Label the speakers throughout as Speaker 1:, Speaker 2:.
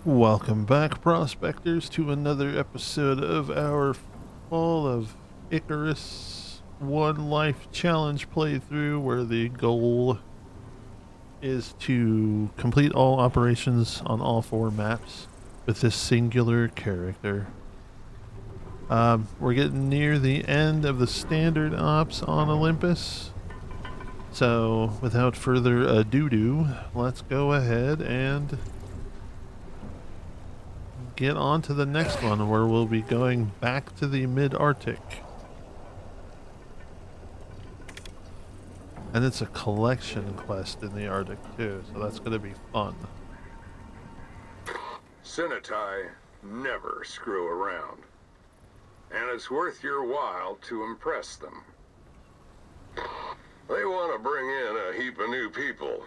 Speaker 1: Welcome back, prospectors, to another episode of our Fall of Icarus One Life Challenge playthrough, where the goal is to complete all operations on all four maps with this singular character. We're getting near the end of the standard ops on Olympus, so without further ado, let's go ahead and get on to the next one, where we'll be going back to the mid-Arctic. And it's a collection quest in the Arctic too, so that's going to be fun.
Speaker 2: Sinitai never screw around, and it's worth your while to impress them. They want to bring in a heap of new people,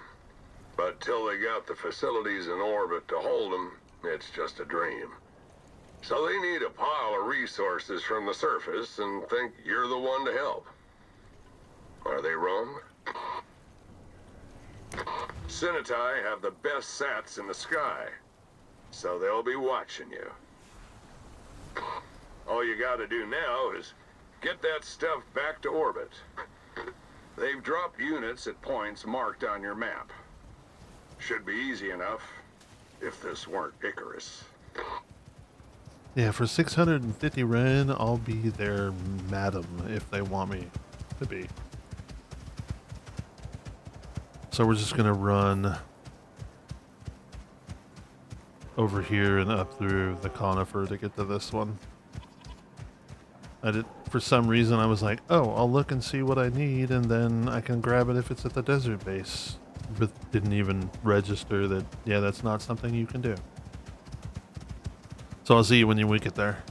Speaker 2: but till they got the facilities in orbit to hold them, it's just a dream. So they need a pile of resources from the surface and think you're the one to help. Are they wrong? Sinitai have the best sats in the sky, so they'll be watching you. All you gotta do now is get that stuff back to orbit. They've dropped units at points marked on your map. Should be easy enough. If this weren't Icarus.
Speaker 1: Yeah, for 650 Ren, I'll be their madam if they want me to be. So we're just gonna run over here and up through the conifer to get to this one. For some reason I was like, oh, I'll look and see what I need and then I can grab it if it's at the desert base. But didn't even register that, yeah, that's not something you can do. So I'll see you when we get there.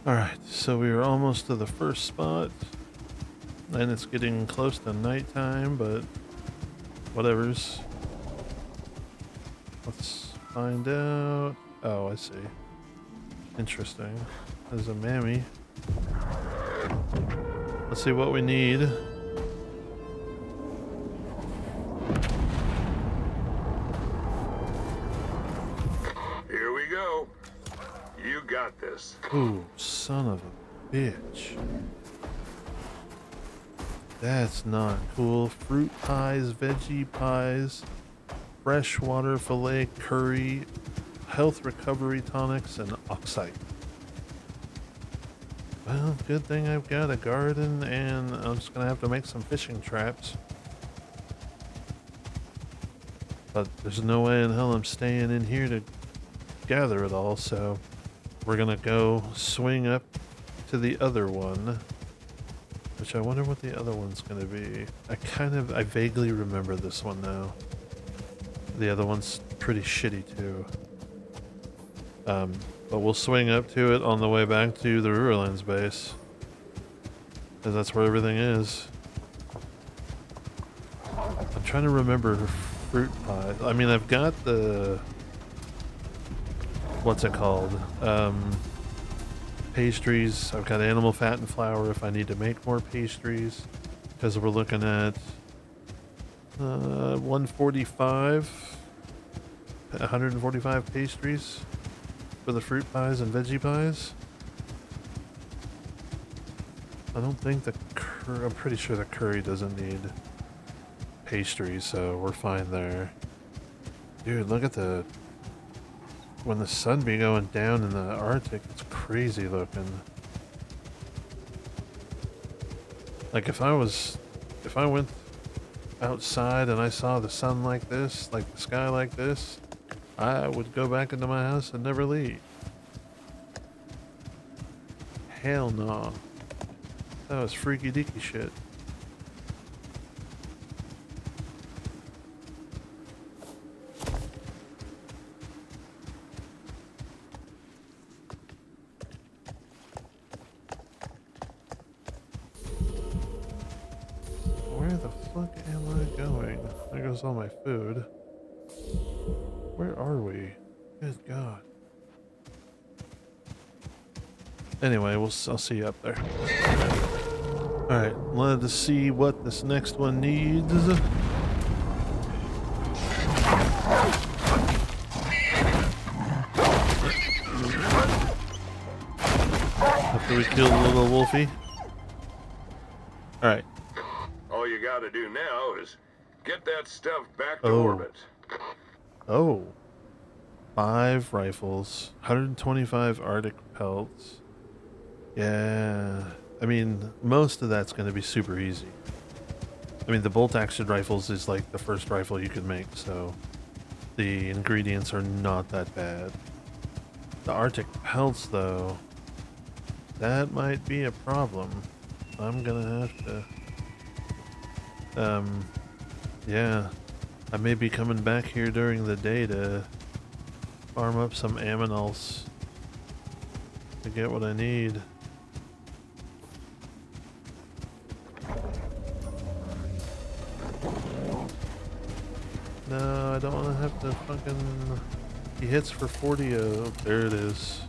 Speaker 1: Alright, so we are almost to the first spot. And it's getting close to nighttime, but whatevers. Let's find out. Oh, I see. Interesting. There's a mammy. Let's see what we need.
Speaker 2: You got this.
Speaker 1: Ooh, son of a bitch. That's not cool. Fruit pies, veggie pies, freshwater fillet curry, health recovery tonics, and oxide. Well, good thing I've got a garden, and I'm just gonna have to make some fishing traps. But there's no way in hell I'm staying in here to gather it all, so we're gonna go swing up to the other one, which I wonder what the other one's gonna be. I vaguely remember this one now. The other one's pretty shitty too. But we'll swing up to it on the way back to the Riverlands base, because that's where everything is. I'm trying to remember fruit pie. I mean, I've got the... what's it called? Pastries. I've got animal fat and flour if I need to make more pastries, because we're looking at 145 pastries for the fruit pies and veggie pies. I don't think I'm pretty sure the curry doesn't need pastries, so we're fine there. Dude, look at when the sun be going down in the Arctic, it's crazy looking. Like if I went outside and I saw the sun like this, like the sky like this, I would go back into my house and never leave. Hell no. That was freaky deaky shit. All my food. Where are we? Good God. Anyway, I'll see you up there. Alright, let's see what this next one needs. we killed little Wolfie. Alright.
Speaker 2: All you gotta do now is get that stuff back to
Speaker 1: Oh.
Speaker 2: orbit.
Speaker 1: Oh. 5 rifles. 125 Arctic pelts. Yeah. I mean, most of that's going to be super easy. I mean, the bolt-action rifles is like the first rifle you could make, so the ingredients are not that bad. The Arctic pelts, though, that might be a problem. I'm gonna have to... yeah. I may be coming back here during the day to farm up some aminals to get what I need. No, I don't want to have to fucking... He hits for 40. Oh, there it is.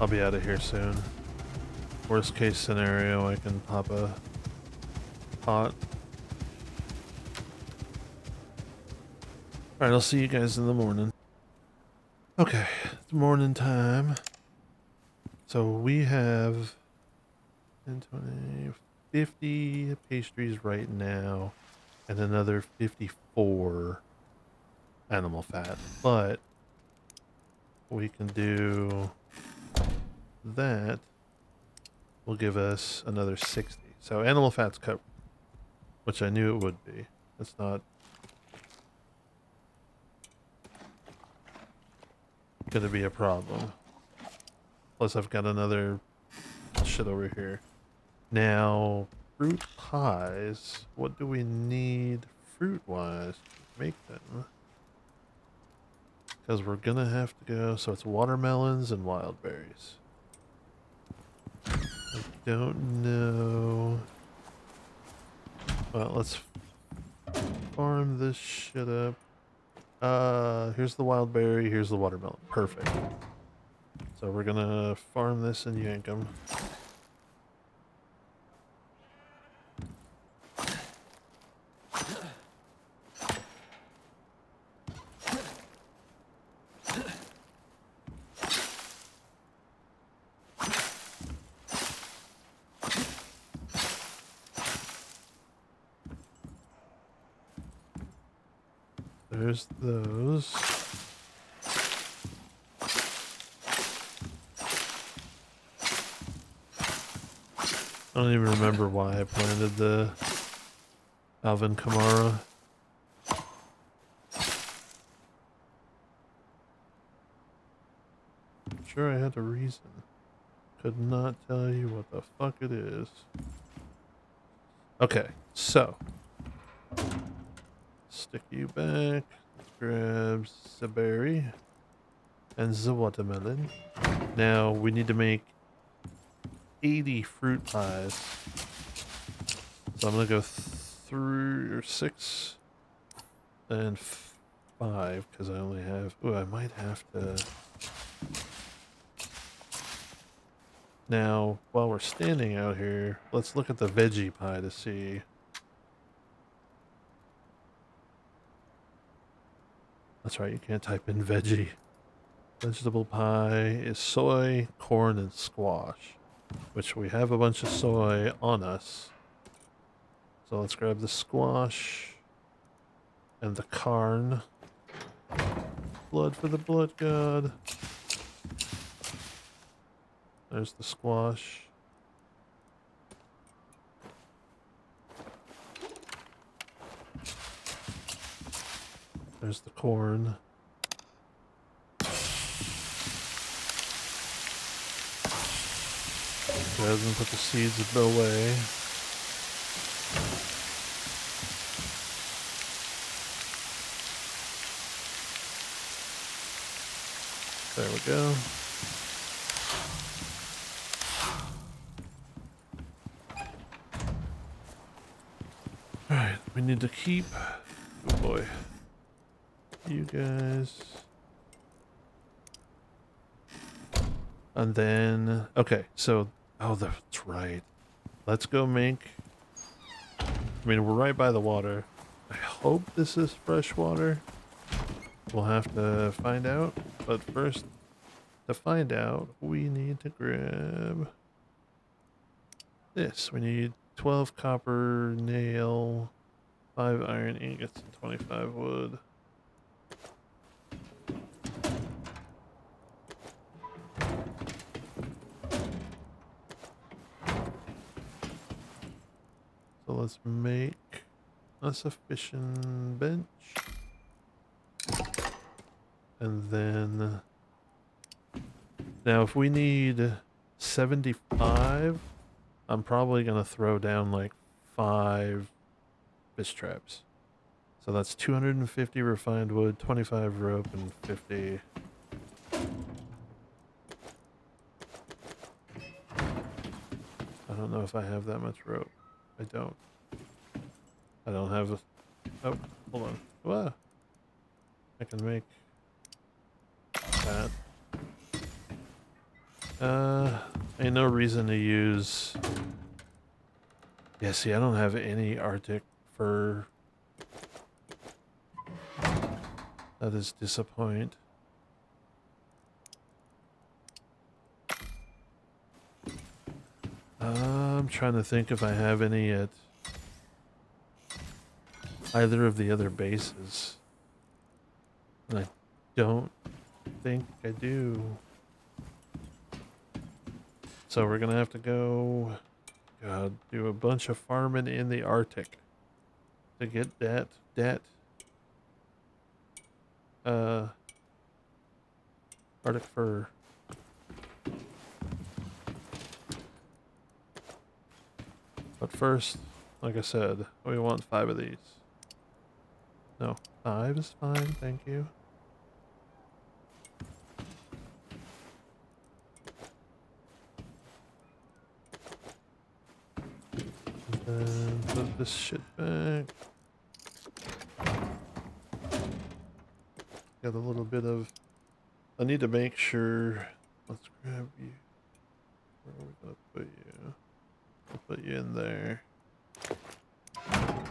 Speaker 1: I'll be out of here soon. Worst case scenario, I can pop a pot. Alright, I'll see you guys in the morning. Okay, it's morning time. So we have 10, 20, 50 pastries right now, and another 54 animal fat. But we can do that. Will give us another 60. So animal fat's covered, which I knew it would be. It's not gonna be a problem. Plus I've got another shit over here. Now, fruit pies. What do we need fruit-wise to make them? Because we're gonna have to go, so it's watermelons and wild berries. I don't know. Well, let's farm this shit up. Here's the wild berry, here's the watermelon. Perfect. So we're gonna farm this and yank them. There's those. I don't even remember why I planted the Alvin Kamara. I'm sure I had a reason. Could not tell you what the fuck it is. Okay, so stick you back. Grab the berry and the watermelon. Now we need to make 80 fruit pies. So I'm gonna go 3 or 6 and 5 because I only have. Oh, I might have to. Now, while we're standing out here, let's look at the veggie pie to see. That's right, you can't type in veggie. Vegetable pie is soy, corn, and squash, which we have a bunch of soy on us. So let's grab the squash and the carn. Blood for the blood god. There's the squash. There's the corn. Go ahead and put the seeds away. There we go. Alright, we need to keep... Oh boy. You guys... And then... Okay, so... Oh, that's right. Let's go make... I mean, we're right by the water. I hope this is fresh water. We'll have to find out. But first, to find out, we need to grab this. We need 12 copper nail, 5 iron ingots, and 25 wood. So let's make us a fishing bench. And then, now if we need 75, I'm probably going to throw down like 5 fish traps. So that's 250 refined wood, 25 rope, and 50. I don't know if I have that much rope. I don't. I don't have a... Oh, hold on. Wow. I can make that. Ain't no reason to use... Yeah, see, I don't have any Arctic fur. That is disappointing. I'm trying to think if I have any at either of the other bases. And I don't think I do. So we're gonna have to go do a bunch of farming in the Arctic to get that Arctic fur. But first, like I said, we want 5 of these. No, 5 is fine, thank you. And then put this shit back. Got a little bit of... I need to make sure... Let's grab you. Where are we gonna put you? I'll put you in there. Oh,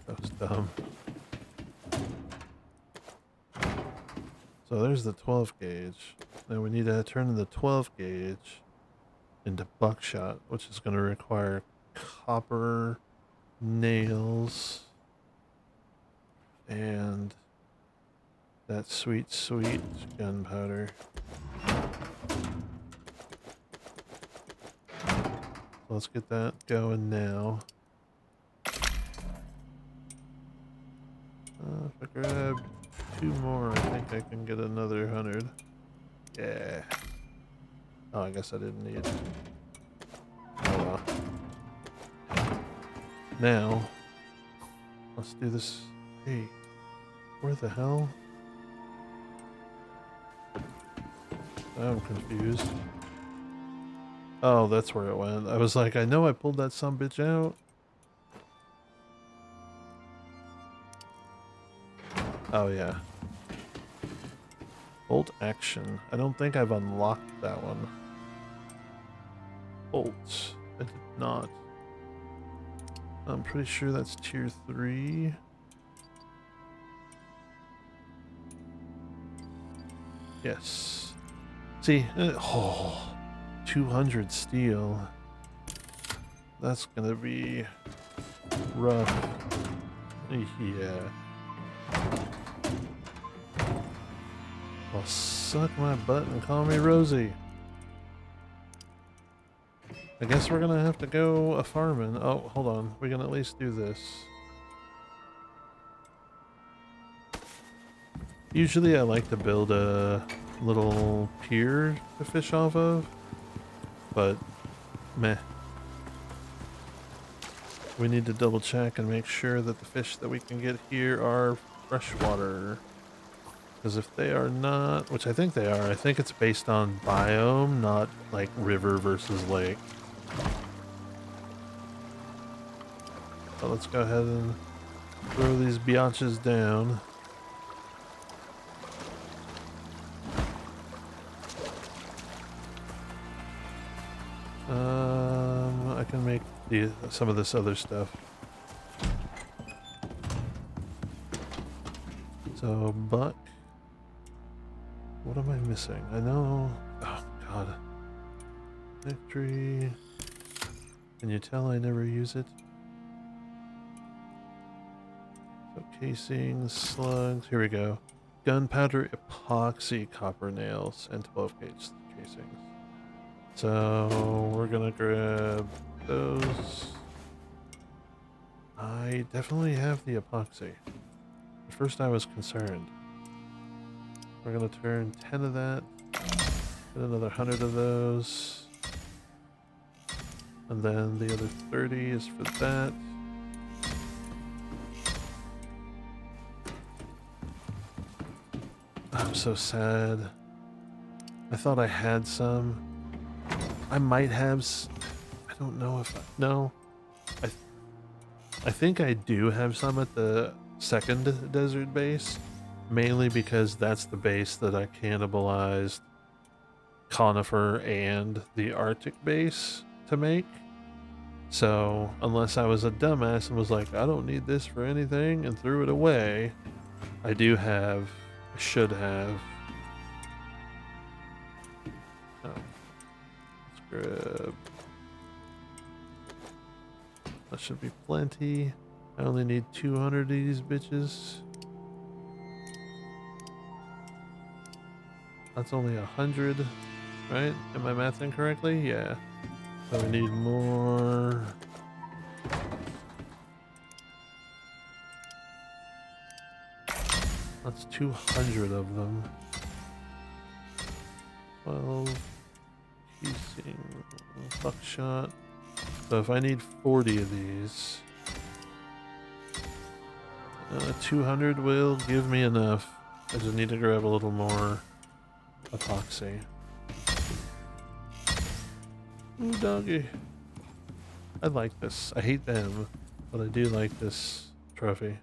Speaker 1: that was dumb. So there's the 12 gauge. Now we need to turn the 12 gauge into buckshot, which is going to require copper nails and that sweet, sweet gunpowder. So let's get that going now. If I grab 2 more, I think I can get another 100. Yeah. Oh, I guess I didn't need it. Oh well. Now, let's do this. Hey, where the hell? I'm confused. Oh, that's where it went. I was like, I know I pulled that sumbitch out. Oh, yeah. Bolt action. I don't think I've unlocked that one. Bolts. I did not. I'm pretty sure that's tier 3. Yes. See, 200 steel. That's gonna be rough. Yeah. Well, suck my butt and call me Rosie. I guess we're gonna have to go a farming. Oh, hold on. We can at least do this. Usually I like to build a little pier to fish off of, but meh. We need to double check and make sure that the fish that we can get here are freshwater. Because if they are not, which I think they are, I think it's based on biome, not like river versus lake. So let's go ahead and throw these biatches down. I can make some of this other stuff. So, Buck. What am I missing? I know. Oh, God. Victory. Can you tell I never use it? So, casings, slugs. Here we go. Gunpowder, epoxy, copper nails, and 12 gauge casings. So, we're gonna grab those. I definitely have the epoxy. At first, I was concerned. We're gonna turn 10 of that, get another 100 of those, and then the other 30 is for that. I'm so sad. I thought I had some. I might have. I don't know if no. I think I do have some at the second desert base, mainly because that's the base that I cannibalized Conifer and the Arctic base to make. So unless I was a dumbass and was like, I don't need this for anything and threw it away, I should have. Oh, let's grab. That should be plenty. I only need 200 of these bitches. That's only 100, right? Am I mathing correctly? Yeah. So we need more. That's 200 of them. 12 casing buckshot. So if I need 40 of these, 200 will give me enough. I just need to grab a little more epoxy. Ooh, doggy. I like this. I hate them, but I do like this trophy.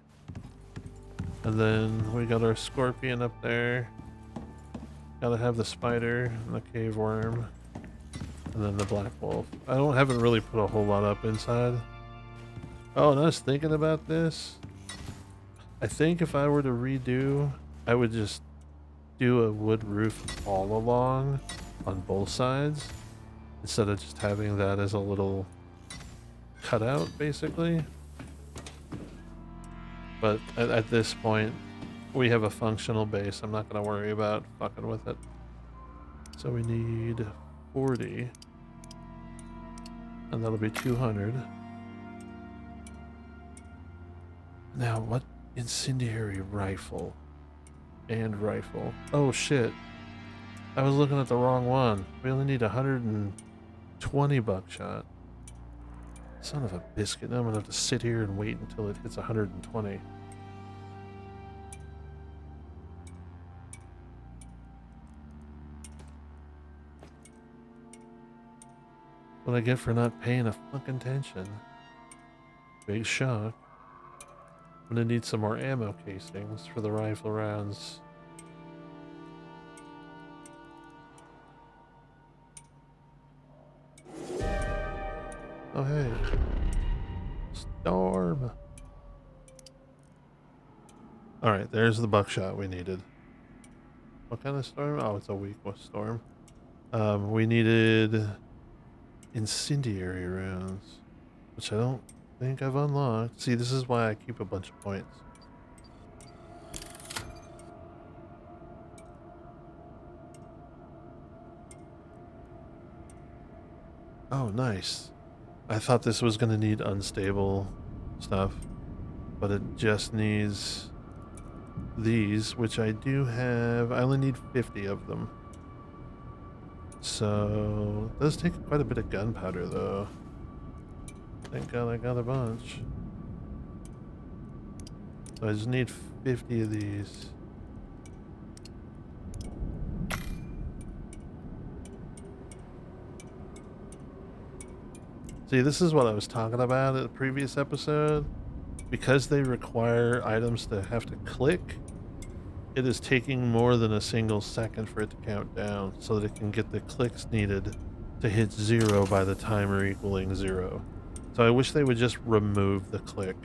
Speaker 1: And then we got our scorpion up there. Gotta have the spider and the cave worm. And then the black wolf. Haven't really put a whole lot up inside. Oh, and I was thinking about this. I think if I were to redo, I would just do a wood roof all along on both sides instead of just having that as a little cutout, basically. But at this point, we have a functional base. I'm not going to worry about fucking with it. So we need 40. And that'll be 200. Now, what incendiary rifle? And rifle. Oh shit. I was looking at the wrong one. We only need 120 buckshot. Son of a biscuit. Now I'm gonna have to sit here and wait until it hits 120. What I get for not paying a fucking attention. Big shock. I'm gonna need some more ammo casings for the rifle rounds. Oh hey. Storm. Alright, there's the buckshot we needed. What kind of storm? Oh, it's a weak storm. We needed incendiary rounds, which I don't think I've unlocked. See, this is why I keep a bunch of points. Oh, nice. I thought this was going to need unstable stuff, but it just needs these, which I do have. I only need 50 of them. So, it does take quite a bit of gunpowder, though. Thank God I got a bunch. So I just need 50 of these. See, this is what I was talking about in the previous episode. Because they require items to have to click, it is taking more than a single second for it to count down so that it can get the clicks needed to hit 0 by the timer equaling 0. So I wish they would just remove the click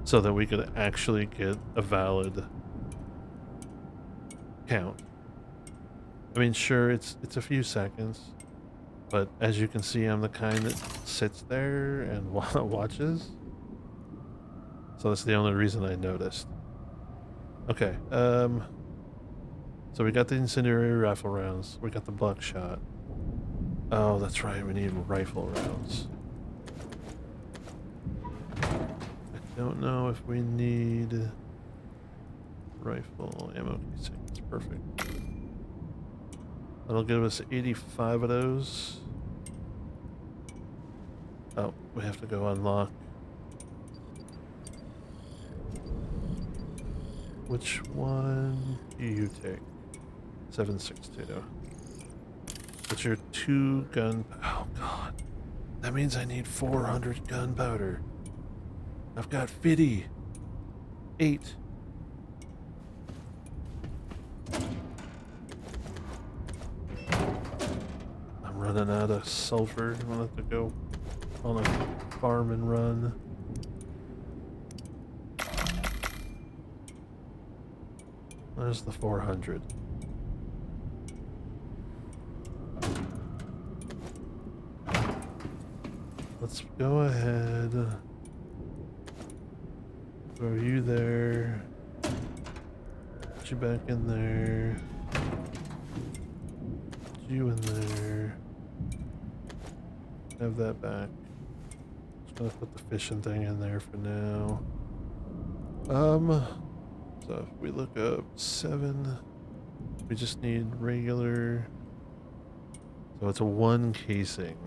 Speaker 1: so that we could actually get a valid count. I mean, sure, it's a few seconds, but as you can see, I'm the kind that sits there and watches. So that's the only reason I noticed. Okay, so we got the incendiary rifle rounds. We got the buckshot. Oh, that's right, we need rifle rounds. I don't know if we need rifle ammo casings. Perfect. That'll give us 85 of those. Oh, we have to go unlock. Which one do you take? 762. What's your 2 gun? Oh god. That means I need 400 gunpowder. I've got 50. 8. I'm running out of sulfur. I'm gonna have to go on a farm and run. There's the 400. Let's go ahead. Throw you there. Put you back in there. Put you in there. Have that back. Just gonna put the fishing thing in there for now. So if we look up 7, we just need regular. So it's a 1 casing.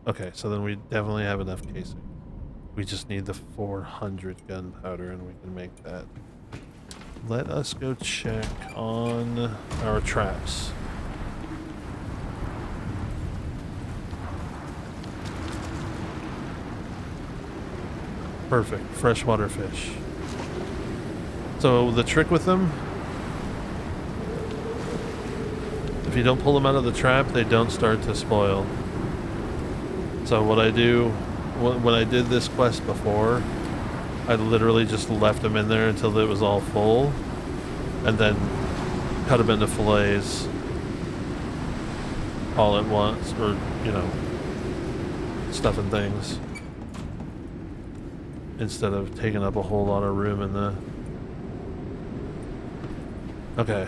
Speaker 1: Okay, so then we definitely have enough casing. We just need the 400 gunpowder and we can make that. Let us go check on our traps. Perfect, freshwater fish. So the trick with them, if you don't pull them out of the trap, they don't start to spoil. So what I do, when I did this quest before, I literally just left them in there until it was all full, and then cut them into fillets all at once, or, you know, stuffing things, instead of taking up a whole lot of room in the... Okay,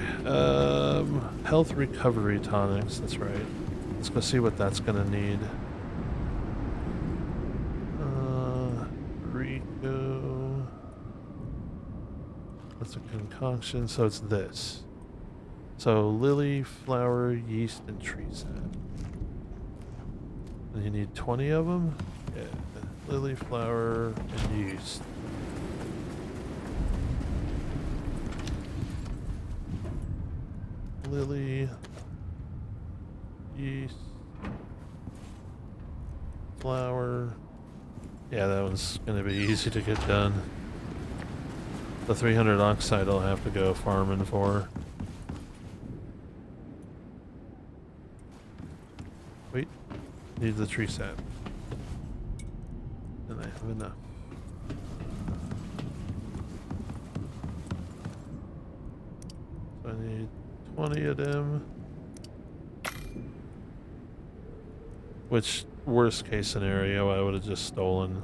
Speaker 1: health recovery tonics, that's right. Let's go see what that's gonna need. Rico. That's a concoction, so it's this. So lily, flower, yeast, and tree sap. And you need 20 of them? Yeah, lily, flower, and yeast. Lily, yeast, flour. Yeah, that one's gonna be easy to get done. The 300 oxide I'll have to go farming for. Wait, need the tree sap. And I have enough. So I need 20 of them. Which, worst case scenario, I would have just stolen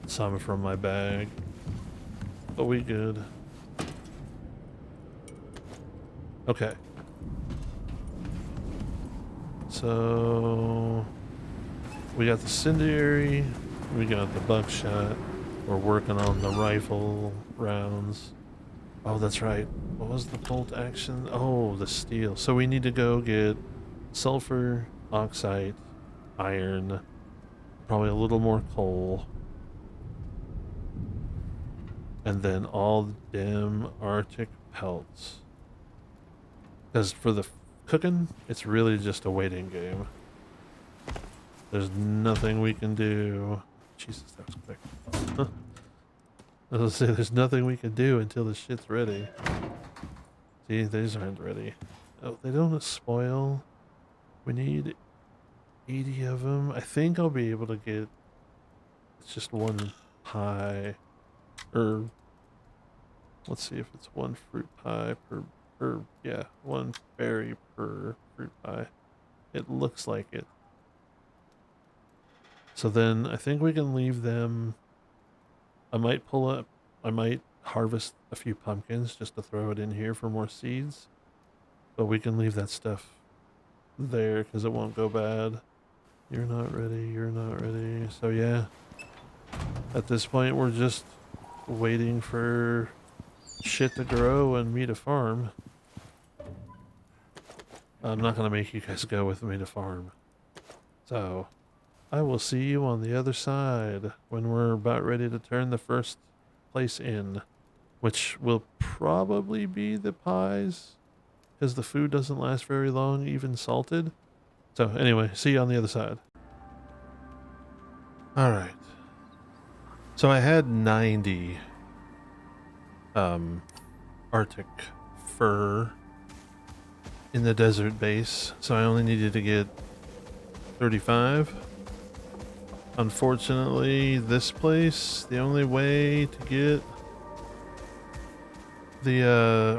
Speaker 1: some from my bag. But we good. Okay. So we got the incendiary, we got the buckshot, we're working on the rifle rounds. Oh, that's right. What was the bolt action? Oh, the steel. So we need to go get sulfur, oxide, iron, probably a little more coal, and then all them Arctic pelts. Because for the cooking, it's really just a waiting game. There's nothing we can do. Jesus, that was quick. I was gonna say, there's nothing we can do until the shit's ready. See, these aren't ready. Oh, they don't spoil. We need 80 of them. I think I'll be able to get... It's just 1 pie. Or... Let's see if it's 1 fruit pie per per, yeah, one berry per fruit pie. It looks like it. So then I think we can leave them. I might pull up, I might harvest a few pumpkins just to throw it in here for more seeds. But we can leave that stuff there because it won't go bad. You're not ready, you're not ready. So yeah, at this point we're just waiting for shit to grow and me to farm. I'm not gonna make you guys go with me to farm. So I will see you on the other side when we're about ready to turn the first place in, which will probably be the pies because the food doesn't last very long, even salted. So anyway, see you on the other side. All right. So I had 90 Arctic fur in the desert base, so I only needed to get 35. Unfortunately, this place, the only way to get the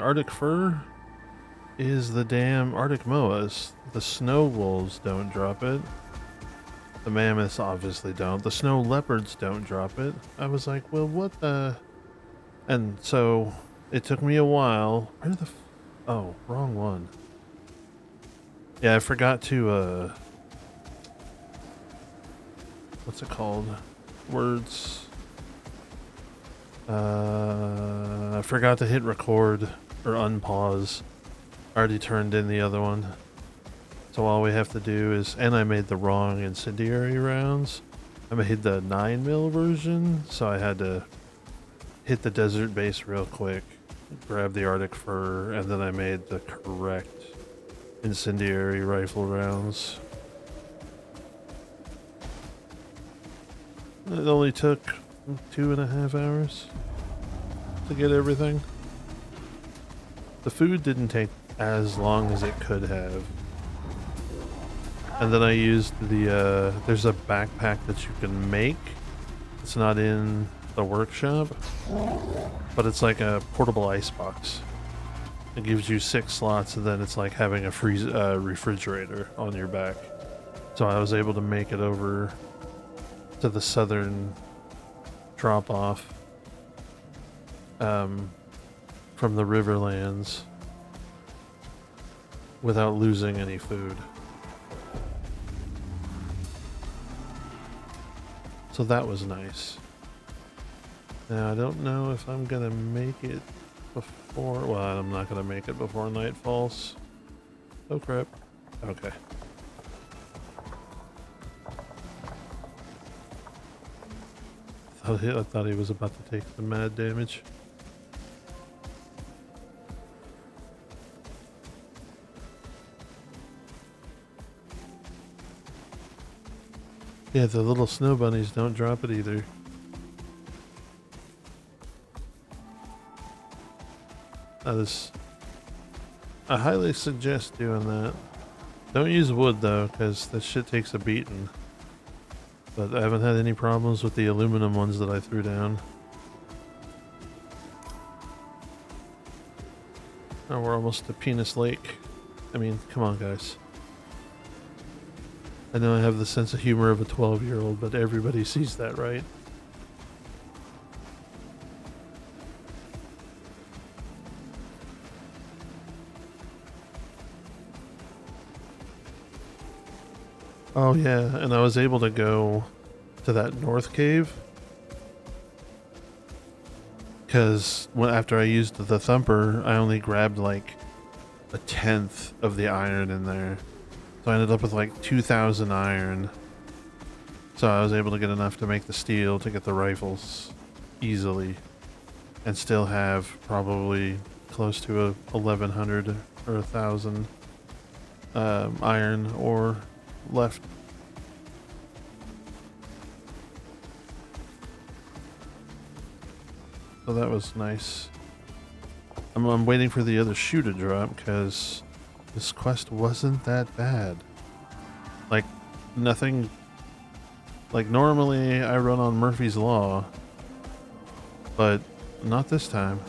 Speaker 1: Arctic fur is the damn Arctic moas. The snow wolves don't drop it. The mammoths obviously don't. The snow leopards don't drop it. I was like, well, what the... And so it took me a while. Where the... Oh, wrong one. Yeah, I forgot to, what's it called? Words. I forgot to hit record or unpause. I already turned in the other one. So all we have to do is, and I made the wrong incendiary rounds. I made the 9mm version, so I had to hit the desert base real quick, grab the Arctic fur, and then I made the correct incendiary rifle rounds. It only took 2.5 hours to get everything. The food didn't take as long as it could have. And then I used the, there's a backpack that you can make. It's not in the workshop, but it's like a portable icebox. It gives you 6 slots, and then it's like having a refrigerator on your back. So I was able to make it over to the southern drop-off from the Riverlands without losing any food. So that was nice. Now I don't know if I'm gonna make it before... Well, I'm not gonna make it before night falls. Oh crap. Okay. I thought he was about to take some mad damage. Yeah, the little snow bunnies don't drop it either. I highly suggest doing that. Don't use wood though, because this shit takes a beating. But I haven't had any problems with the aluminum ones that I threw down. Oh, we're almost to Penis Lake. I mean, come on guys. I know I have the sense of humor of a 12-year-old, but everybody sees that, right? Oh yeah, and I was able to go to that north cave because after I used the thumper, I only grabbed like 1/10 of the iron in there. So I ended up with like 2,000 iron. So I was able to get enough to make the steel to get the rifles easily and still have probably close to a 1,100 or 1,000 iron ore left. So that was nice. I'm waiting for the other shoe to drop because this quest wasn't that bad. Like, nothing... Like, normally I run on Murphy's Law, but not this time.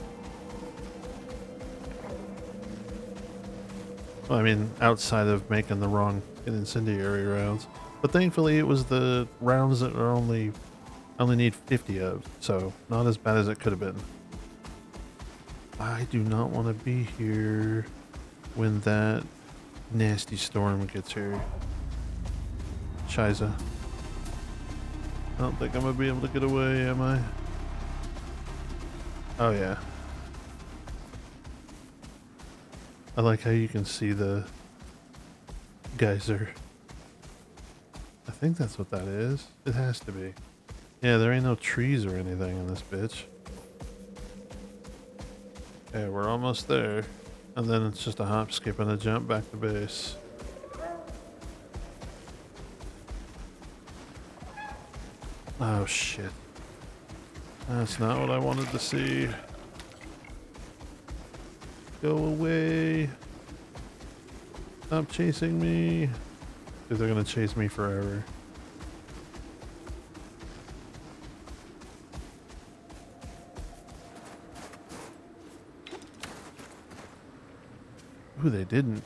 Speaker 1: Well, I mean, outside of making the wrong incendiary rounds. But thankfully, it was the rounds that are only need 50 of, so not as bad as it could have been. I do not want to be here when that nasty storm gets here. Shiza. I don't think I'm gonna be able to get away, am I? Oh yeah. I like how you can see the geyser. I think that's what that is. It has to be. Yeah, there ain't no trees or anything in this bitch. Okay, we're almost there. And then it's just a hop, skip, and a jump back to base. Oh shit. That's not what I wanted to see. Go away. Stop chasing me. Dude, they're gonna chase me forever. Ooh, they didn't.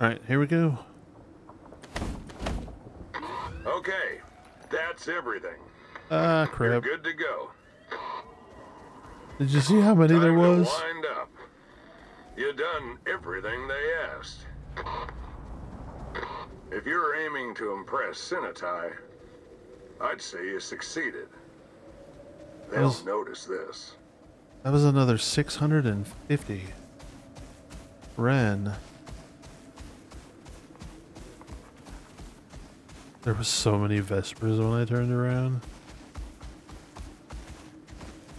Speaker 1: Alright, here we go.
Speaker 2: Okay, that's everything.
Speaker 1: Ah,
Speaker 2: You're
Speaker 1: crap.
Speaker 2: good to go.
Speaker 1: Did you see how many there
Speaker 2: Time
Speaker 1: was?
Speaker 2: to wind up. You done everything they asked. If you're aiming to impress Sinatai, I'd say you succeeded. They'll notice this.
Speaker 1: That was another 650. Ren. There was so many Vespers when I turned around.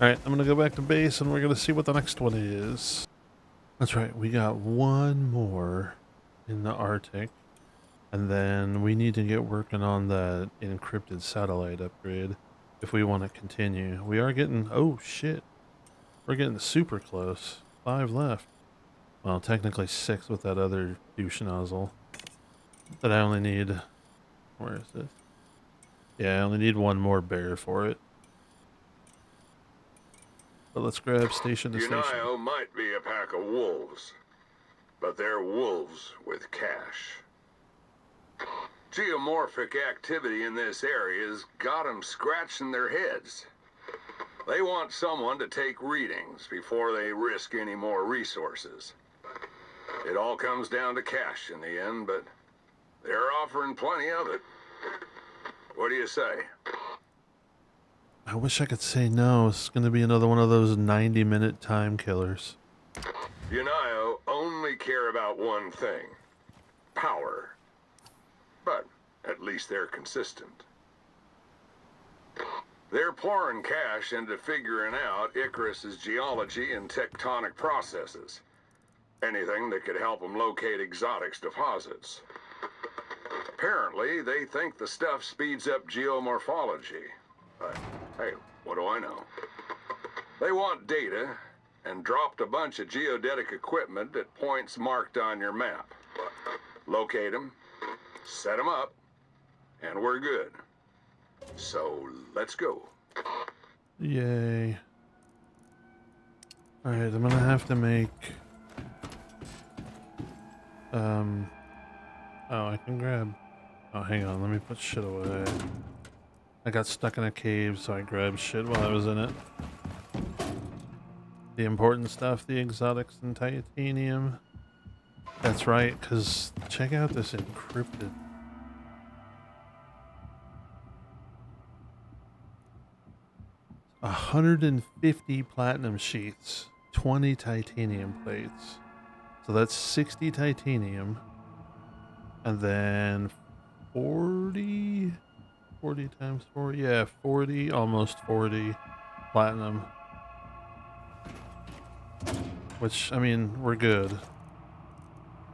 Speaker 1: Alright, I'm gonna go back to base and we're gonna see what the next one is. That's right, we got one more in the Arctic. And then we need to get working on that encrypted satellite upgrade if we want to continue. We are getting... Oh, shit. We're getting super close. 5 left. Well, technically 6 with that other douche nozzle. But I only need... Where is it? Yeah, I only need one more bear for it. But let's grab station to station.
Speaker 2: Unio might be a pack of wolves, but they're wolves with cash. Geomorphic activity in this area's got them scratching their heads. They want someone to take readings before they risk any more resources. It all comes down to cash in the end, but they're offering plenty of it. What do you say?
Speaker 1: I wish I could say no. It's going to be another one of those 90-minute time killers.
Speaker 2: Unio only care about one thing. Power. But at least they're consistent. They're pouring cash into figuring out Icarus's geology and tectonic processes. Anything that could help them locate exotics deposits. Apparently, they think the stuff speeds up geomorphology. But, hey, what do I know? They want data and dropped a bunch of geodetic equipment at points marked on your map. Locate them, set them up, and we're good. So, let's go.
Speaker 1: Yay. Alright, I'm gonna have to make... Oh, I can grab... Oh, hang on, let me put shit away. I got stuck in a cave, so I grabbed shit while I was in it. The important stuff, the exotics and titanium. That's right, because check out this encrypted... 150 platinum sheets, 20 titanium plates. So that's 60 titanium. And then 40 times 4, yeah, 40, almost 40 platinum. Which, I mean, we're good.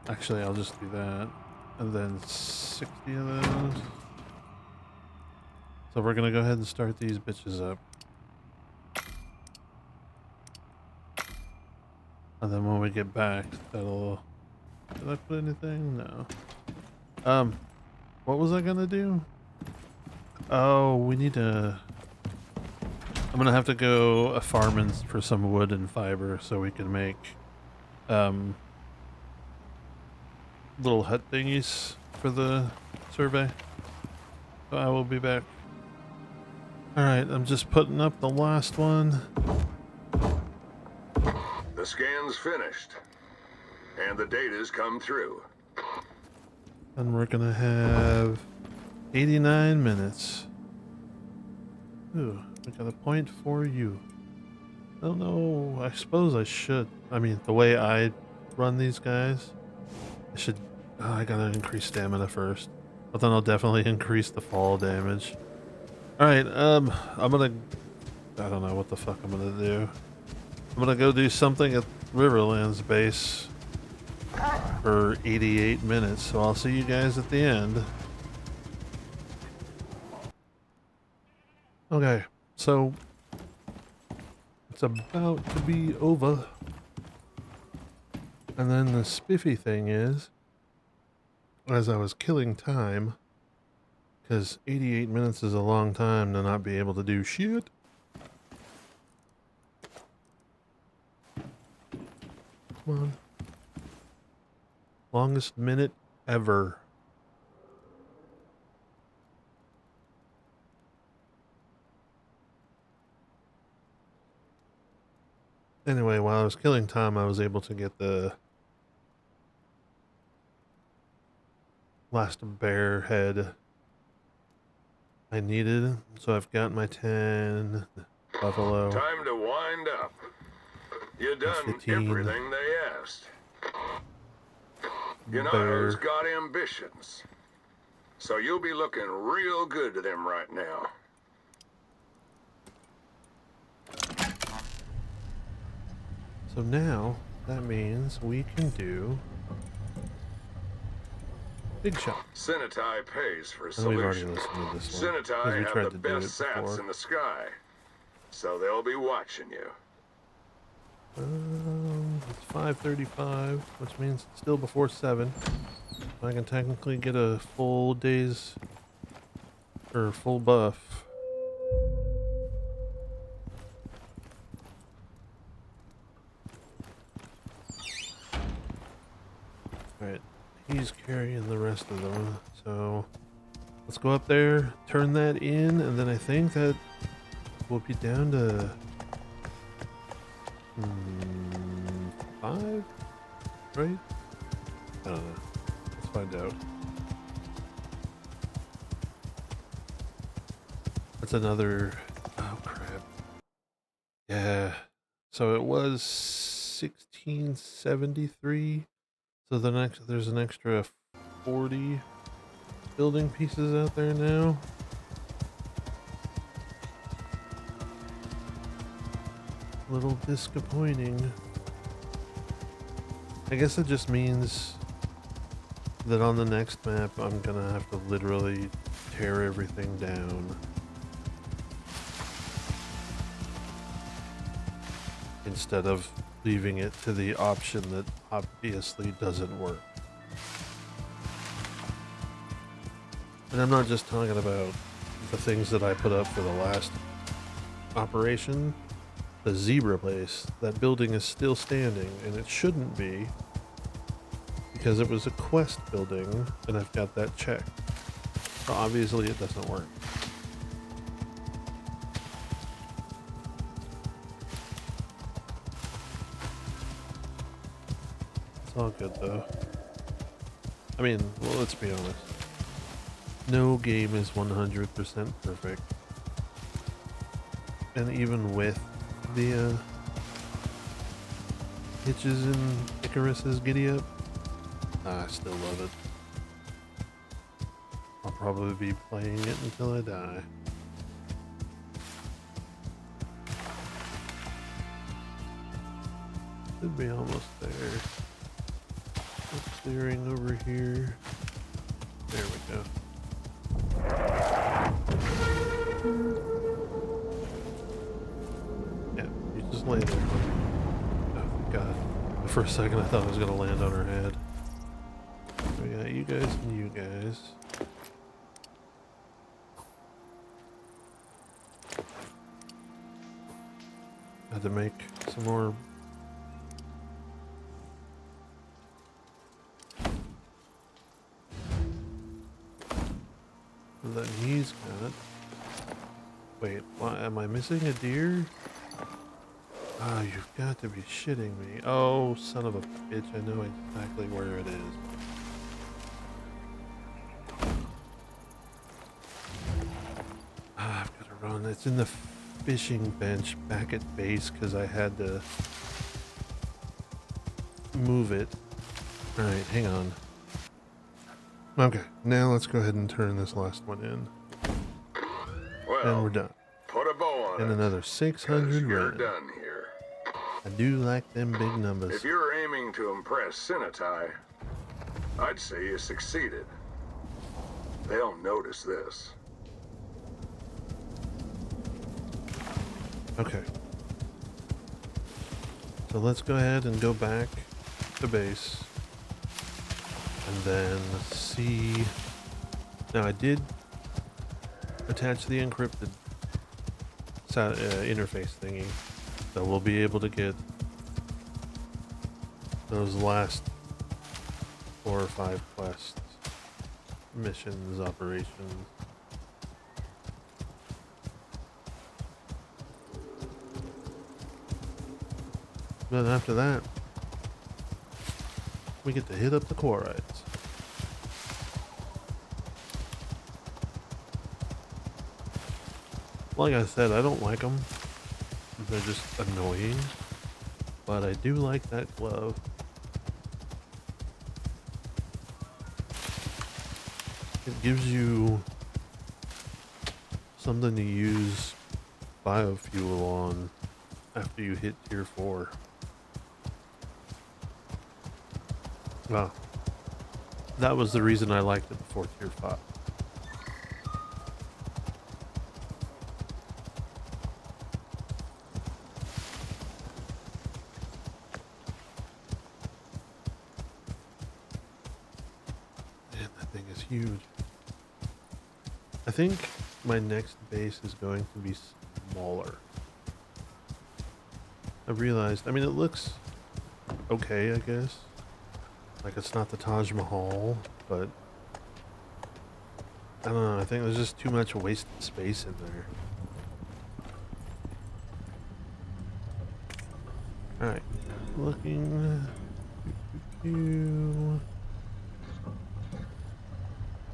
Speaker 1: Actually, I'll just do that. And then 60 of those. So we're gonna go ahead and start these bitches up. And then when we get back, that'll... Did I put anything? No. What was I gonna do? Oh, we need to... I'm gonna have to go farming for some wood and fiber so we can make, little hut thingies for the survey. So I will be back. Alright, I'm just putting up the last one.
Speaker 2: The scan's finished, and the data's come through.
Speaker 1: And we're gonna have 89 minutes. Ooh, we got a point for you. I don't know, I suppose I should. I mean, the way I run these guys, I should... Oh, I gotta increase stamina first. But then I'll definitely increase the fall damage. Alright, I'm gonna... I don't know what the fuck I'm gonna do. I'm gonna go do something at Riverland's base for 88 minutes, so I'll see you guys at the end. Okay, so it's about to be over. And then the spiffy thing is, as I was killing time, because 88 minutes is a long time to not be able to do shit. Come on. Longest minute ever. Anyway, while I was killing time, I was able to get the last bear head I needed. So I've got my 10 buffalo.
Speaker 2: Time to wind up. You done
Speaker 1: 15
Speaker 2: everything they asked. You know
Speaker 1: bear.
Speaker 2: who's got ambitions. So you'll be looking real good to them right now.
Speaker 1: So now, that means we can do big shot.
Speaker 2: Senatai pays for
Speaker 1: And we've already
Speaker 2: solutions.
Speaker 1: listened to this one, because
Speaker 2: Senatai
Speaker 1: we
Speaker 2: have
Speaker 1: tried
Speaker 2: the
Speaker 1: to do it
Speaker 2: best sats
Speaker 1: before.
Speaker 2: in the sky. So they'll be watching you.
Speaker 1: It's 5:35, which means it's still before 7. I can technically get a full day's, or full buff. Alright, he's carrying the rest of them, so let's go up there, turn that in, and then I think that we'll be down to 5, right? I don't know. Let's find out. That's another... Oh, crap. Yeah. So it was 1673. So there's an extra 40 building pieces out there now. A little disappointing. I guess it just means that on the next map I'm gonna have to literally tear everything down. Instead of leaving it to the option that obviously doesn't work. And I'm not just talking about the things that I put up for the last operation. The zebra place, that building is still standing, and it shouldn't be, because it was a quest building, and I've got that checked. So obviously it doesn't work. It's all good though. I mean, well, let's be honest. No game is 100% perfect. And even with the hitches in Icarus's giddy up, I still love it. I'll probably be playing it until I die. Should be almost there. Clearing over here. There we go. Yeah, you just lay there. Oh god. For a second I thought I was gonna land on her head. We got you guys and you guys. Had to make some more Then he's got... Wait, why, am I missing a deer? Oh, you've got to be shitting me. Oh, son of a bitch, I know exactly where it is. Ah, I've got to run. It's in the fishing bench back at base because I had to move it. Alright, hang on. Okay, now let's go ahead and turn this last one in.
Speaker 2: Well,
Speaker 1: And we're done.
Speaker 2: put a bow on
Speaker 1: And
Speaker 2: it.
Speaker 1: another 600
Speaker 2: You're
Speaker 1: running.
Speaker 2: done here.
Speaker 1: I do like them big numbers.
Speaker 2: If you're aiming to impress Sinatai, I'd say you succeeded. They'll notice this.
Speaker 1: Okay. So let's go ahead and go back to base. And then see. Now I did attach the encrypted interface thingy. So we'll be able to get those last 4 or 5 quests, missions, operations. Then after that, we get to hit up the Quarites. Like I said, I don't like them. They're just annoying. But I do like that glove. It gives you something to use biofuel on after you hit tier 4. Well, that was the reason I liked it before tier 5. Man, that thing is huge. I think my next base is going to be smaller. I realized, I mean, it looks okay, I guess. Like, it's not the Taj Mahal, but I don't know, I think there's just too much wasted space in there. Alright, looking.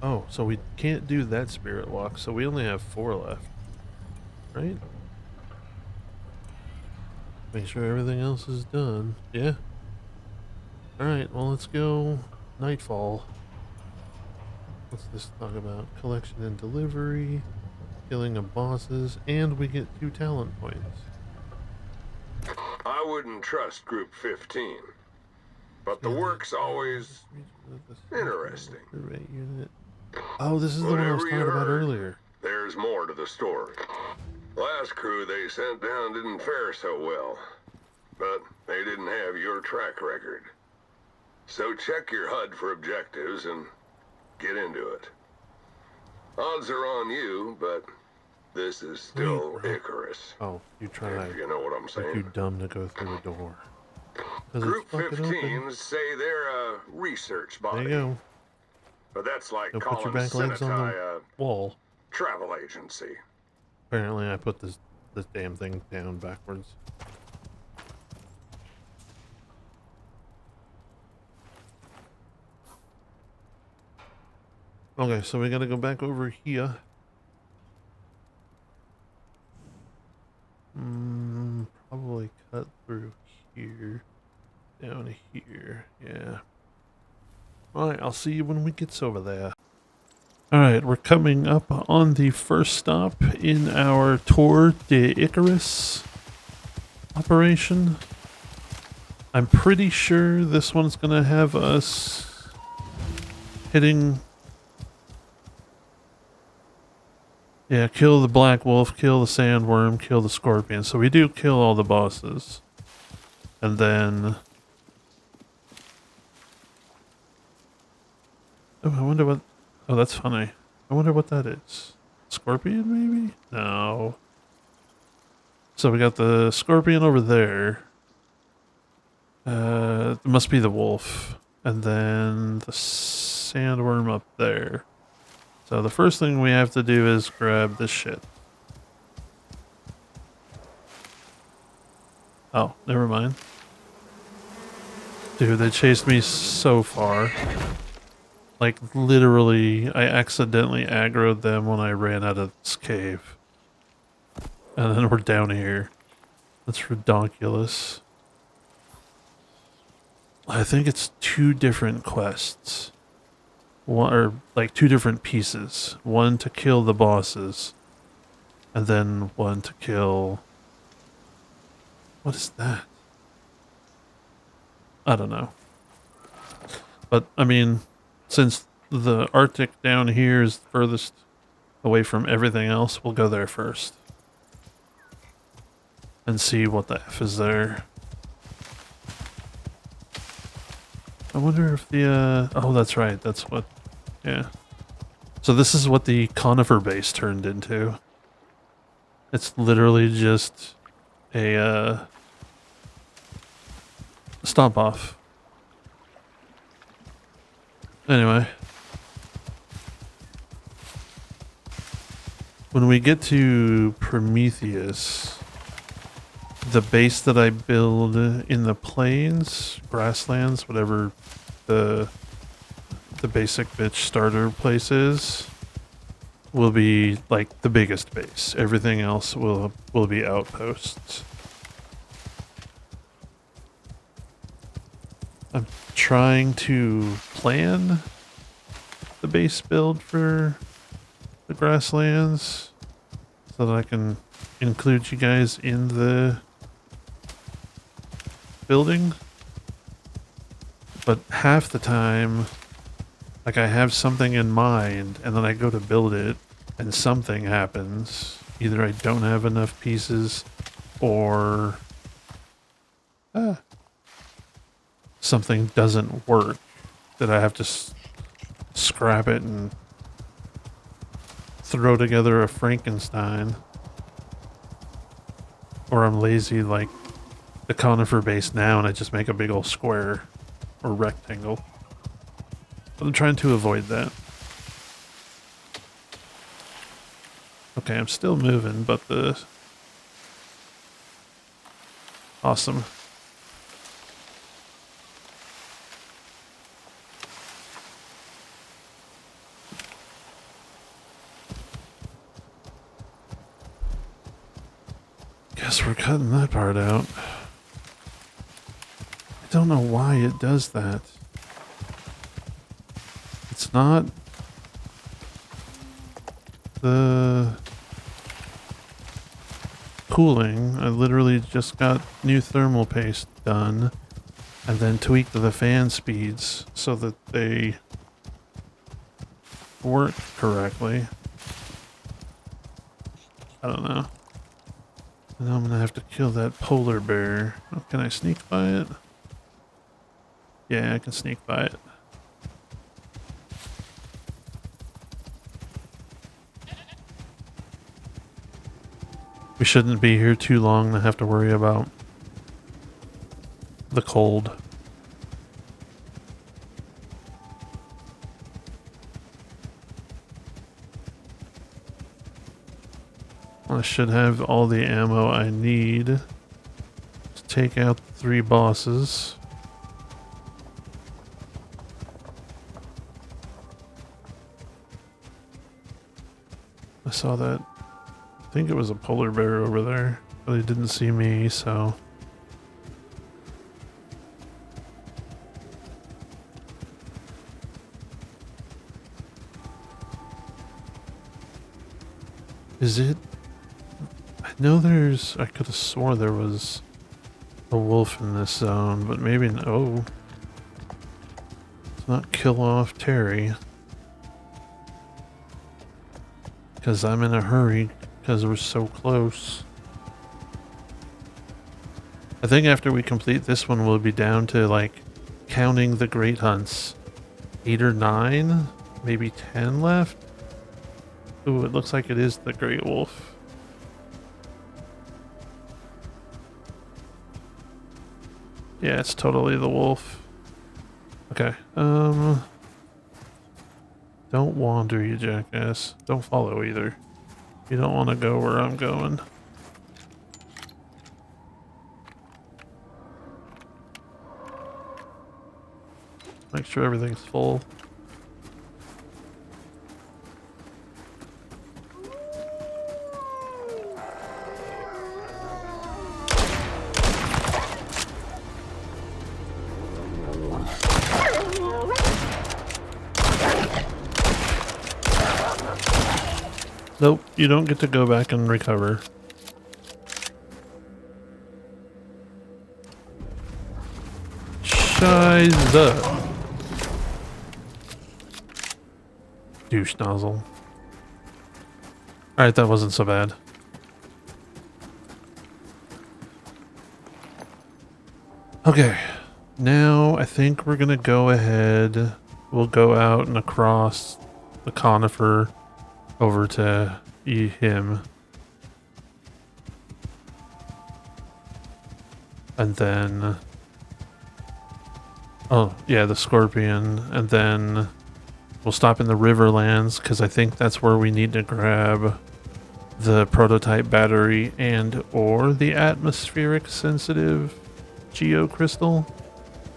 Speaker 1: Oh, so we can't do that spirit walk, so we only have 4 left. Right? Make sure everything else is done. Yeah. Alright, well, let's go Nightfall. What's this talk about? Collection and delivery, killing of bosses, and we get 2 talent points.
Speaker 2: I wouldn't trust Group 15, but the work's always interesting.
Speaker 1: Unit. Oh, this is the one I was talking about earlier.
Speaker 2: There's more to the story. Last crew they sent down didn't fare so well, but they didn't have your track record. So check your HUD for objectives and get into it. Odds are on you, but this is still Icarus.
Speaker 1: Oh, you try.
Speaker 2: If you know what I'm saying.
Speaker 1: You're too dumb to go through a door.
Speaker 2: Group 15 say they're a research body.
Speaker 1: There you go.
Speaker 2: But that's like
Speaker 1: Don't
Speaker 2: calling
Speaker 1: put your back legs on the wall.
Speaker 2: Travel agency.
Speaker 1: Apparently, I put this damn thing down backwards. Okay, so we gotta go back over here. Probably cut through here. Down here, yeah. Alright, I'll see you when we get over there. Alright, we're coming up on the first stop in our Tour de Icarus operation. I'm pretty sure this one's gonna have us hitting... Yeah, kill the black wolf, kill the sandworm, kill the scorpion. So we do kill all the bosses. And then... Oh, I wonder what... Oh, that's funny. I wonder what that is. Scorpion, maybe? No. So we got the scorpion over there. It must be the wolf. And then the sandworm up there. So the first thing we have to do is grab this shit. Oh, never mind. Dude, they chased me so far. Like, literally, I accidentally aggroed them when I ran out of this cave. And then we're down here. That's redonkulous. I think it's 2 different quests. One, or like 2 different pieces. One to kill the bosses. And then one to kill... What is that? I don't know. But, I mean, since the Arctic down here is furthest away from everything else, we'll go there first. And see what the F is there. I wonder if the, oh, that's right, that's what, yeah. So this is what the conifer base turned into. It's literally just a, stomp off. Anyway. When we get to Prometheus, the base that I build in the plains, grasslands, whatever the basic bitch starter place is, will be like the biggest base. Everything else will be outposts. I'm trying to plan the base build for the grasslands so that I can include you guys in the building. But half the time, like, I have something in mind and then I go to build it and something happens. Either I don't have enough pieces or something doesn't work that I have to scrap it and throw together a Frankenstein. Or I'm lazy like the conifer base now and I just make a big old square or rectangle. I'm trying to avoid that. Okay, I'm still moving, but the... Awesome. Guess we're cutting that part out. I don't know why it does that. It's not the cooling. I literally just got new thermal paste done and then tweaked the fan speeds so that they work correctly. I don't know. And I'm gonna have to kill that polar bear. Oh, can I sneak by it? Yeah, I can sneak by it. We shouldn't be here too long to have to worry about the cold. I should have all the ammo I need to take out the 3 bosses. I saw that. I think it was a polar bear over there, but he didn't see me, so... Is it? I know there's... I could have swore there was a wolf in this zone, but maybe... Oh. Let's not kill off Terry. Because I'm in a hurry, because we're so close. I think after we complete this one, we'll be down to, like, counting the great hunts. 8 or 9? Maybe 10 left? Ooh, it looks like it is the great wolf. Yeah, it's totally the wolf. Okay, Don't wander, you jackass. Don't follow either. You don't want to go where I'm going. Make sure everything's full. Nope, you don't get to go back and recover. Shiza. Douche nozzle. Alright, that wasn't so bad. Okay, now I think we're gonna go ahead. We'll go out and across the conifer over to him. And then... oh, yeah, the scorpion. And then we'll stop in the Riverlands, because I think that's where we need to grab the prototype battery and or the atmospheric sensitive geocrystal.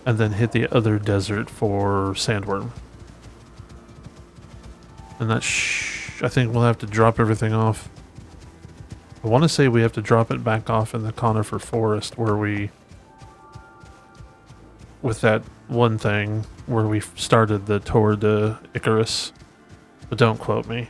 Speaker 1: And then hit the other desert for sandworm. And that I think we'll have to drop everything off. I want to say we have to drop it back off in the conifer forest where we... with that one thing where we started the tour de Icarus. But don't quote me.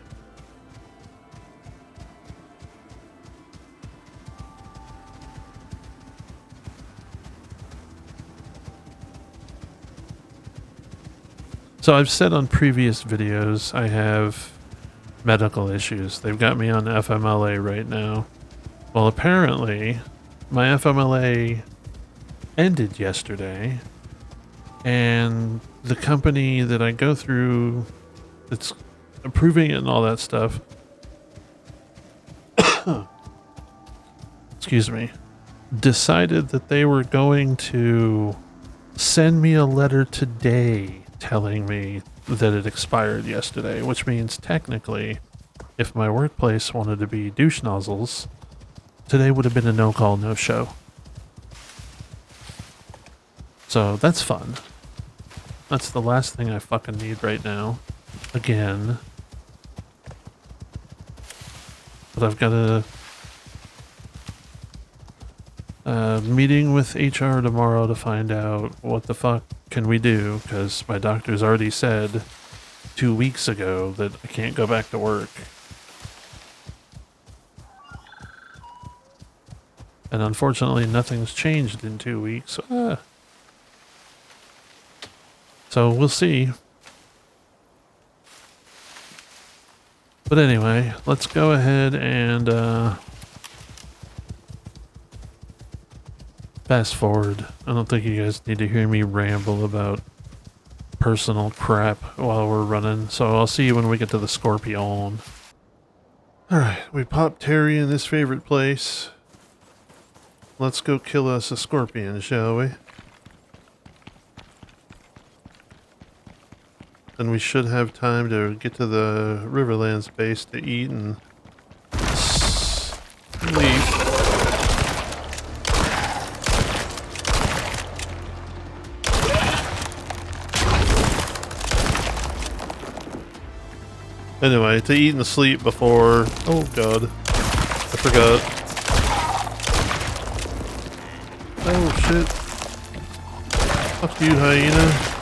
Speaker 1: So I've said on previous videos I have medical issues. They've got me on FMLA right now. Well, apparently my FMLA ended yesterday, and the company that I go through that's approving it and all that stuff, excuse me, decided that they were going to send me a letter today telling me that it expired yesterday, which means technically if my workplace wanted to be douche nozzles, today would have been a no-call, no-show. So that's fun. That's the last thing I fucking need right now. Again. But I've got a meeting with HR tomorrow to find out what the fuck can we do, because my doctor's already said 2 weeks ago that I can't go back to work. And unfortunately nothing's changed in 2 weeks. So we'll see. But anyway, let's go ahead and fast forward. I don't think you guys need to hear me ramble about personal crap while we're running. So I'll see you when we get to the Scorpion. Alright, we popped Terry in his favorite place. Let's go kill us a scorpion, shall we? Then we should have time to get to the Riverlands base to eat and sleep. Anyway, to eat and sleep before... oh god, I forgot. Oh shit. Fuck you, hyena.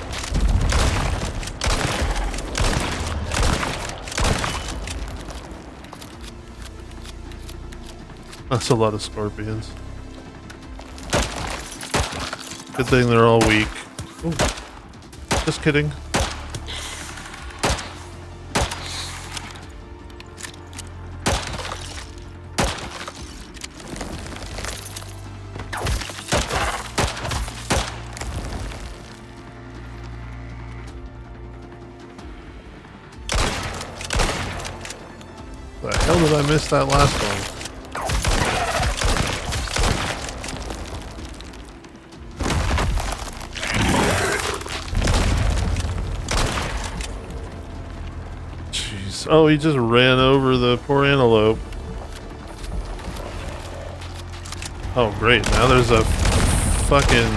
Speaker 1: That's a lot of scorpions. Good thing they're all weak. Ooh. Just kidding. The hell did I miss that last one? Oh, he just ran over the poor antelope. Oh, great. Now there's a fucking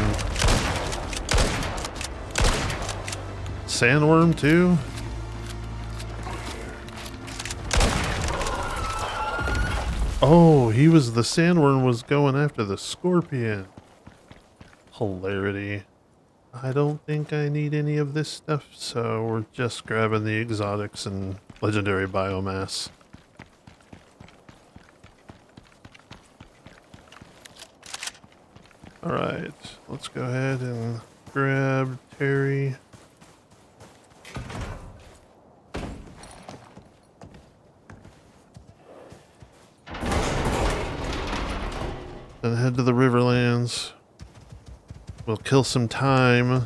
Speaker 1: sandworm, too? Oh, the sandworm was going after the scorpion. Hilarity. I don't think I need any of this stuff, so we're just grabbing the exotics and legendary biomass. Alright, let's go ahead and grab Terry. Then head to the Riverlands. We'll kill some time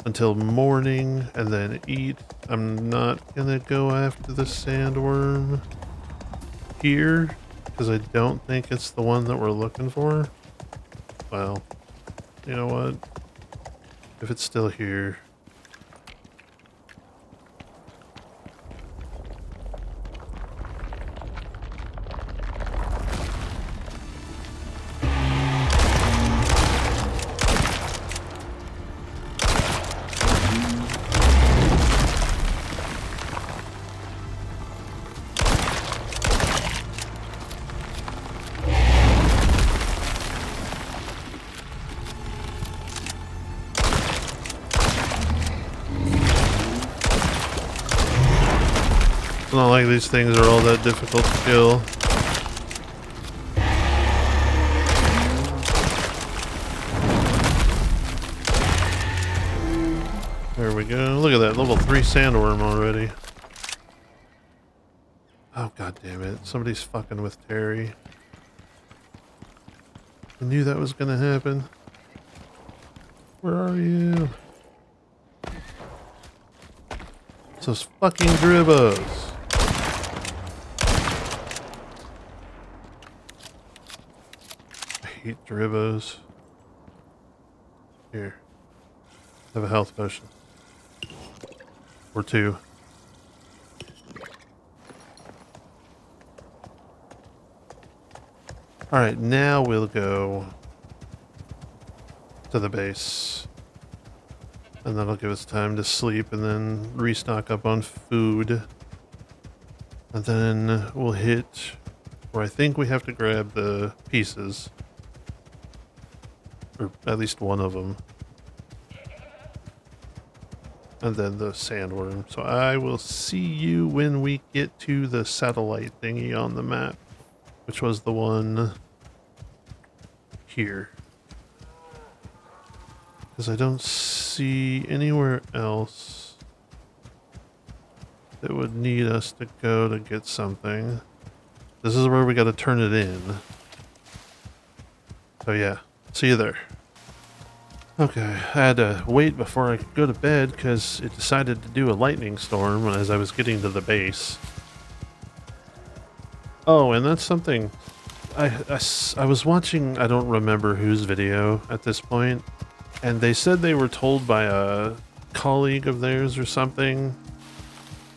Speaker 1: until morning and then eat. I'm not gonna go after the sandworm here because I don't think it's the one that we're looking for. Well, you know what? If it's still here. It's not like these things are all that difficult to kill. There we go. Look at that, level 3 sandworm already. Oh, god damn it. Somebody's fucking with Terry. I knew that was gonna happen. Where are you? It's those fucking dribbos. I hate dribbos. Here. Have a health potion. Or 2. Alright, now we'll go to the base. And that'll give us time to sleep and then restock up on food. And then we'll hit where I think we have to grab the pieces. Or at least one of them. And then the sandworm. So I will see you when we get to the satellite thingy on the map. Which was the one here. Because I don't see anywhere else that would need us to go to get something. This is where we got to turn it in. So yeah, see you there. Okay, I had to wait before I could go to bed because it decided to do a lightning storm as I was getting to the base. Oh, and that's something... I was watching, I don't remember whose video at this point, and they said they were told by a colleague of theirs or something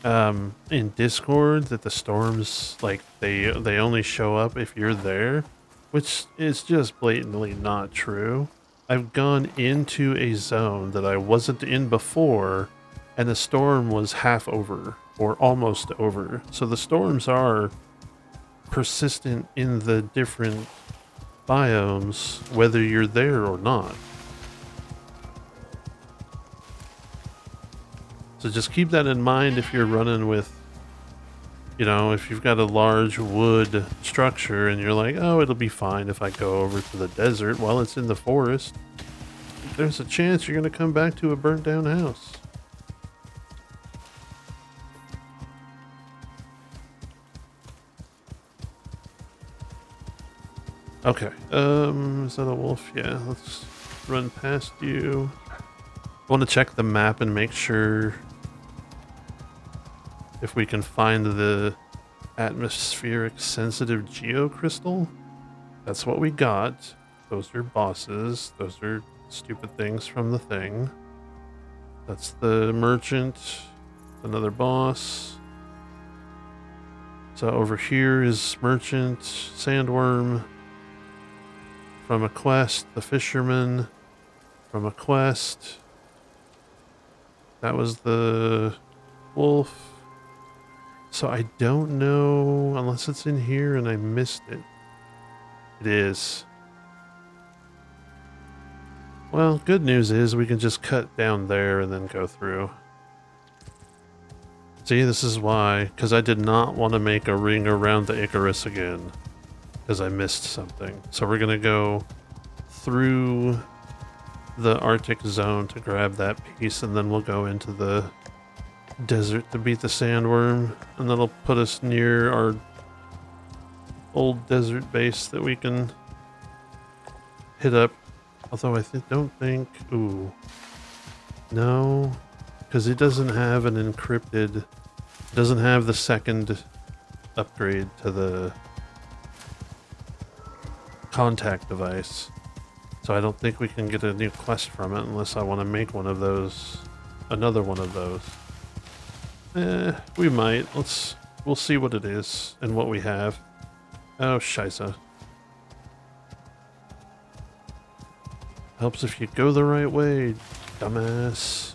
Speaker 1: in Discord that the storms, like, they only show up if you're there, which is just blatantly not true. I've gone into a zone that I wasn't in before, and the storm was half over, or almost over. So the storms are persistent in the different biomes, whether you're there or not. So just keep that in mind if you're running with, you know, if you've got a large wood structure and you're like, oh, it'll be fine if I go over to the desert while it's in the forest. There's a chance you're going to come back to a burnt down house. Okay, is that a wolf? Yeah, let's run past you. I want to check the map and make sure if we can find the atmospheric sensitive geocrystal. That's what we got. Those are bosses. Those are stupid things from the thing. That's the merchant. Another boss. So over here is merchant, sandworm. From a quest, the fisherman. From a quest. That was the wolf. So I don't know, unless it's in here and I missed it. It is. Well, good news is we can just cut down there and then go through. See, this is why, because I did not want to make a ring around the Icarus again, because I missed something. So we're going to go through the Arctic zone to grab that piece, and then we'll go into the desert to beat the sandworm, and that'll put us near our old desert base that we can hit up. Although I don't think... Ooh. No. Because it doesn't have an encrypted... It doesn't have the second upgrade to the contact device. So I don't think we can get a new quest from it unless I want to make one of those. Another one of those. We might. We'll see what it is and what we have. Oh, scheisse. Helps if you go the right way, dumbass.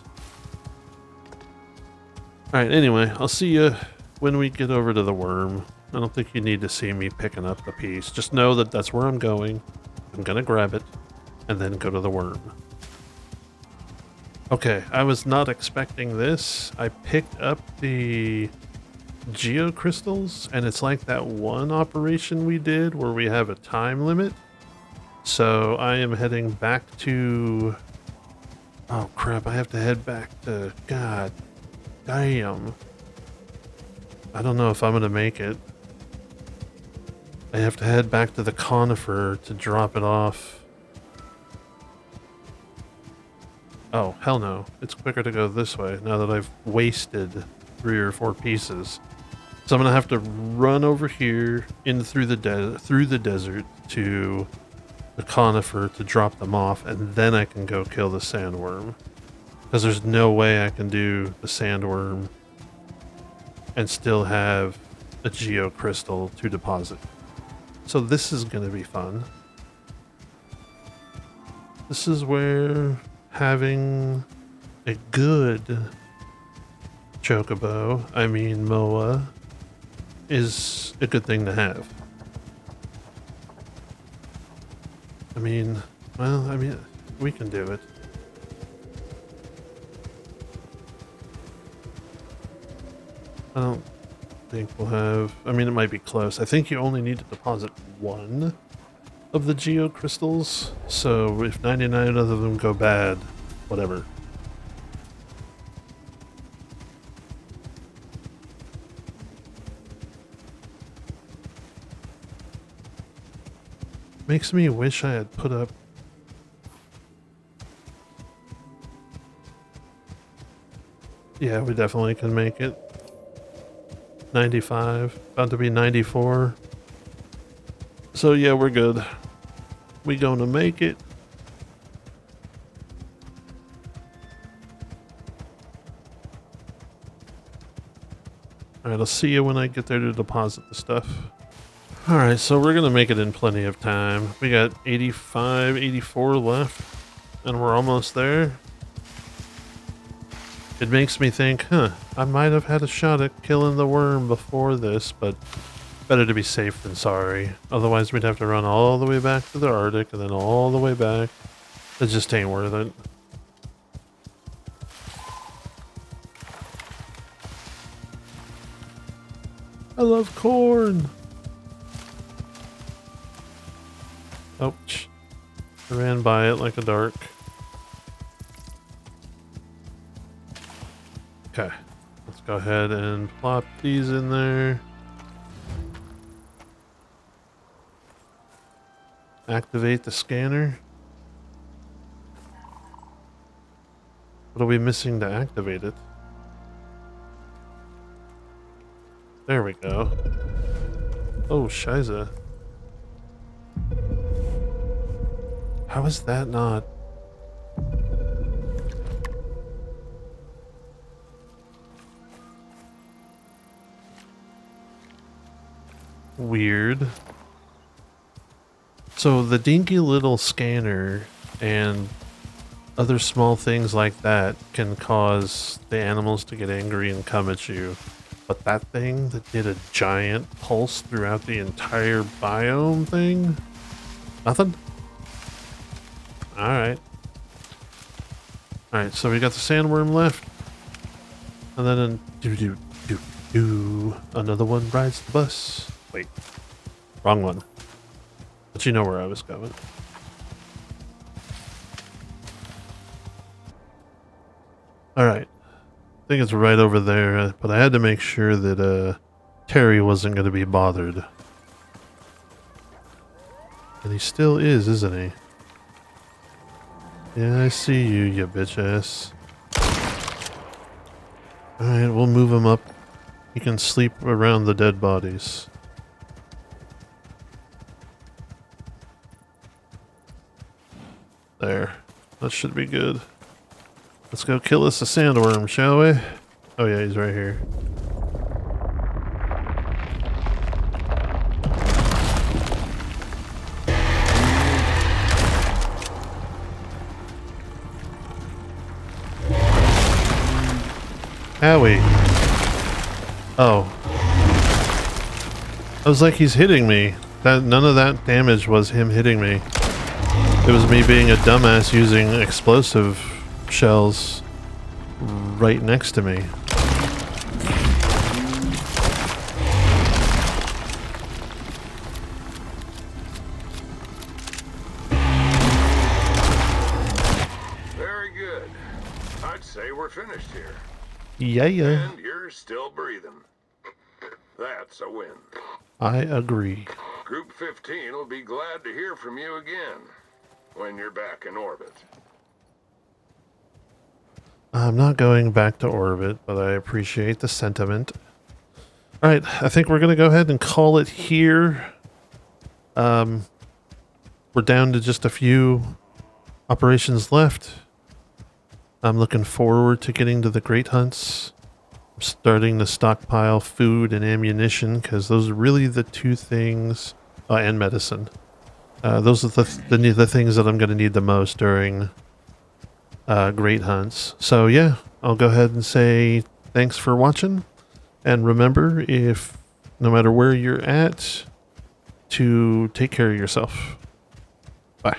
Speaker 1: Alright, anyway, I'll see you when we get over to the worm. I don't think you need to see me picking up the piece. Just know that that's where I'm going. I'm gonna grab it, and then go to the worm. Okay, I was not expecting this. I picked up the geocrystals, and it's like that one operation we did where we have a time limit. So I am heading back to... Oh crap, I have to head back to... God damn. I don't know if I'm gonna make it. I have to head back to the conifer to drop it off. Oh, hell no. It's quicker to go this way now that I've wasted 3 or 4 pieces. So I'm gonna have to run over here in through the desert to the conifer to drop them off, and then I can go kill the sandworm. Because there's no way I can do the sandworm and still have a geocrystal to deposit. So this is going to be fun. This is where having a good chocobo, I mean moa, is a good thing to have. I mean, well, we can do it. I don't think we'll have... I mean, it might be close. I think you only need to deposit 1 of the geocrystals. So if 99 of them go bad, whatever. Makes me wish I had put up... Yeah, we definitely can make it. 95, about to be 94. So yeah, we're good. We gonna make it. Alright, I'll see you when I get there to deposit the stuff. Alright, so we're gonna make it in plenty of time. We got 85, 84 left, and we're almost there. It makes me think, I might have had a shot at killing the worm before this, but better to be safe than sorry. Otherwise we'd have to run all the way back to the Arctic and then all the way back. It just ain't worth it. I love corn! Ouch. I ran by it like a dart. Okay, let's go ahead and plop these in there. Activate the scanner. What are we missing to activate it? There we go. Oh, scheisse. How is that not? weird. So the dinky little scanner and other small things like that can cause the animals to get angry and come at you. But that thing that did a giant pulse throughout the entire biome thing? Nothing? Alright. Alright, so we got the sandworm left. And then another one rides the bus. Wait. Wrong one. But you know where I was going. Alright. I think it's right over there, but I had to make sure that Terry wasn't going to be bothered. And he still is, isn't he? Yeah, I see you, you bitch ass. Alright, we'll move him up. He can sleep around the dead bodies. There. That should be good. Let's go kill us a sandworm, shall we? Oh yeah, he's right here. Howie. Oh. I was like, he's hitting me. None of that damage was him hitting me. It was me being a dumbass using explosive shells right next to me.
Speaker 2: Very good. I'd say we're finished here.
Speaker 1: Yeah.
Speaker 2: And you're still breathing. That's a win.
Speaker 1: I agree.
Speaker 2: Group 15 will be glad to hear from you again when you're back in orbit.
Speaker 1: I'm not going back to orbit, but I appreciate the sentiment. Alright, I think we're going to go ahead and call it here. We're down to just a few operations left. I'm looking forward to getting to the Great Hunts. I'm starting to stockpile food and ammunition, because those are really the two things, and medicine. Those are the things that I'm going to need the most during Great Hunts. So yeah, I'll go ahead and say thanks for watching. And remember, if no matter where you're at, to take care of yourself. Bye.